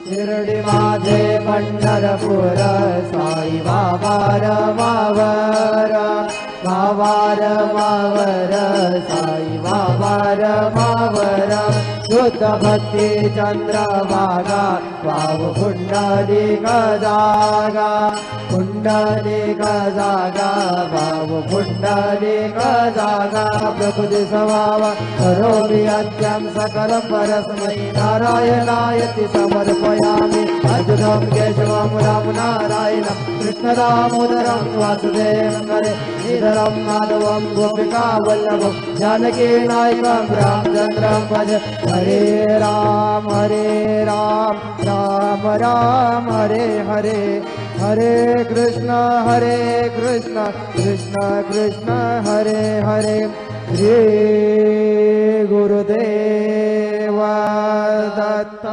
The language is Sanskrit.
शिर्डी माझे पंढरपूर साई बाबा रमावर मावार मावर साई बाबा रमावर शुद्ध भक्ती चंद्रभागा वाव पुंडलिक जागा पुंडलिक जागा वाव पुंडलिक जागा प्रकृति स्वभाव करोमि अद्यं सकलं परस्मै नारायणायति समर्पयामि अच्युतं केशवं राम नारायणं कृष्ण दामोदरं वासुदेवं हरे श्रीधरं माधवं गोपिका वल्लभं जानकी नायकं रामचन्द्रं भज हरे राम राम राम हरे हरे हरे कृष्ण कृष्ण कृष्ण हरे हरे श्री गुरुदेव दत्त।